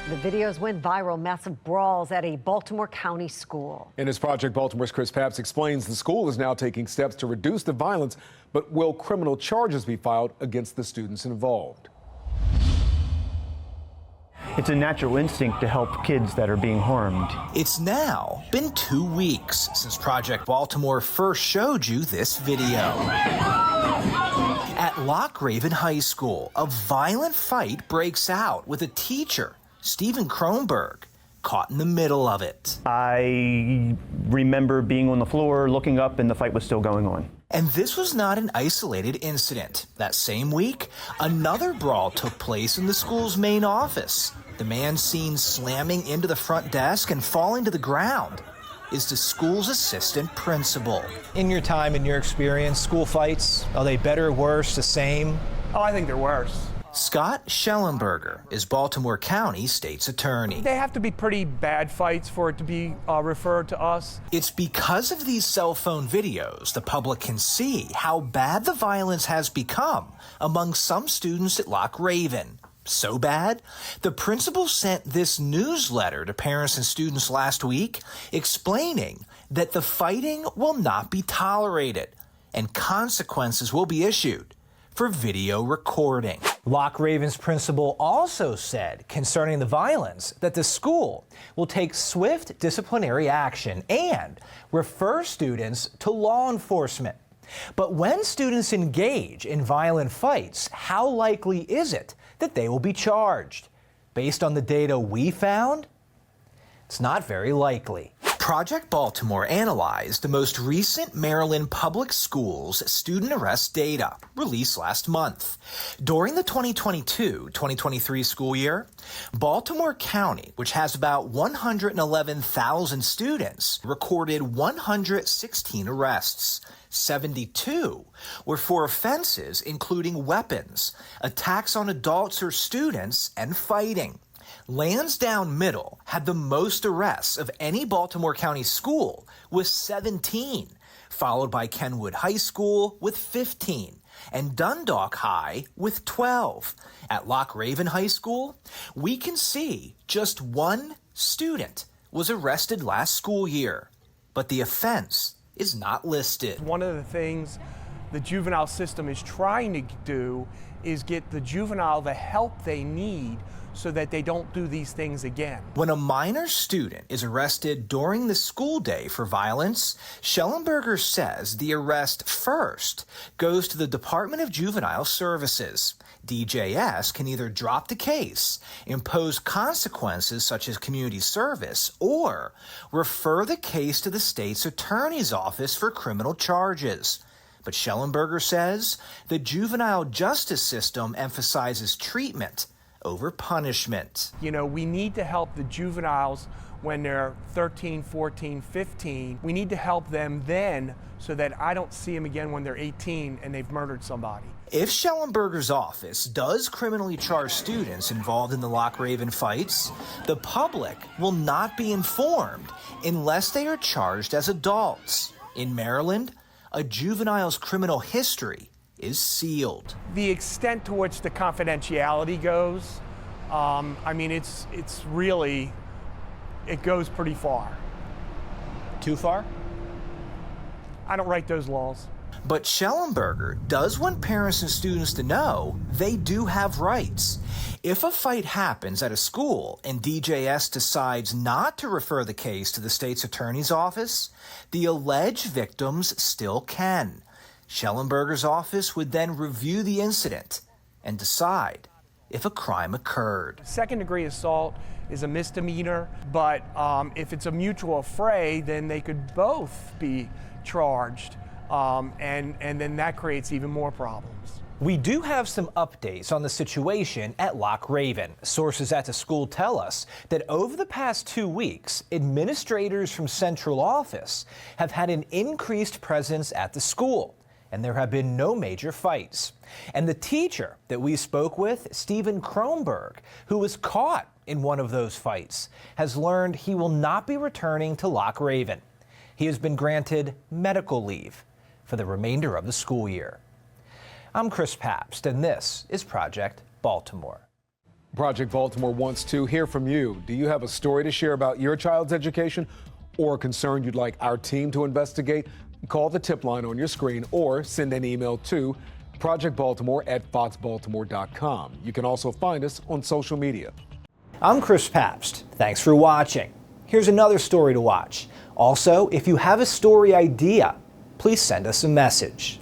The videos went viral, massive brawls at a Baltimore County school. In his Project Baltimore's Chris Papps explains the school is now taking steps to reduce the violence, but will criminal charges be filed against the students involved? It's a natural instinct to help kids that are being harmed. It's now been 2 weeks since Project Baltimore first showed you this video. At Loch Raven High School, a violent fight breaks out with a teacher, Steven Kronberg, caught in the middle of it. I remember being on the floor, looking up, and the fight was still going on. And this was not an isolated incident. That same week, another brawl took place in the school's main office. The man seen slamming into the front desk and falling to the ground is the school's assistant principal. In your time, in your experience, school fights, are they better, worse, the same? Oh, I think they're worse. Scott Schellenberger is Baltimore County State's attorney. They have to be pretty bad fights for it to be referred to us. It's because of these cell phone videos the public can see how bad the violence has become among some students at Loch Raven. So bad, the principal sent this newsletter to parents and students last week explaining that the fighting will not be tolerated and consequences will be issued for video recording. Loch Raven's principal also said concerning the violence that the school will take swift disciplinary action and refer students to law enforcement. But when students engage in violent fights, how likely is it that they will be charged? Based on the data we found, it's not very likely. Project Baltimore analyzed the most recent Maryland public schools student arrest data released last month. During the 2022-2023 school year, Baltimore County, which has about 111,000 students, recorded 116 arrests. 72 were for offenses including weapons, attacks on adults or students, and fighting. Lansdowne Middle had the most arrests of any Baltimore County school with 17, followed by Kenwood High School with 15, and Dundalk High with 12. At Loch Raven High School, we can see just one student was arrested last school year, but the offense is not listed. One of the things the juvenile system is trying to do is get the juvenile the help they need so that they don't do these things again. When a minor student is arrested during the school day for violence, Schellenberger says the arrest first goes to the Department of Juvenile Services. DJS can either drop the case, impose consequences such as community service, or refer the case to the state's attorney's office for criminal charges. But Schellenberger says the juvenile justice system emphasizes treatment over punishment. You know, we need to help the juveniles when they're 13, 14, 15. We need to help them then so that I don't see them again when they're 18 and they've murdered somebody. If Schellenberger's office does criminally charge students involved in the Loch Raven fights, the public will not be informed unless they are charged as adults. In Maryland, a juvenile's criminal history is sealed. The extent to which the confidentiality goes, I mean, it's really, it goes pretty far. Too far? I don't write those laws. But Schellenberger does want parents and students to know they do have rights. If a fight happens at a school and DJS decides not to refer the case to the state's attorney's office, the alleged victims still can. Schellenberger's office would then review the incident and decide if a crime occurred. Second-degree assault is a misdemeanor, but if it's a mutual affray, then they could both be charged, and then that creates even more problems. We do have some updates on the situation at Loch Raven. Sources at the school tell us that over the past 2 weeks, administrators from central office have had an increased presence at the school, and there have been no major fights. And the teacher that we spoke with, Steven Kronberg, who was caught in one of those fights, has learned he will not be returning to Loch Raven. He has been granted medical leave for the remainder of the school year. I'm Chris Papps, and this is Project Baltimore. Project Baltimore wants to hear from you. Do you have a story to share about your child's education or a concern you'd like our team to investigate? Call the tip line on your screen or send an email to projectbaltimore@foxbaltimore.com. You can also find us on social media. I'm Chris Pabst. Thanks for watching. Here's another story to watch. Also, if you have a story idea, please send us a message.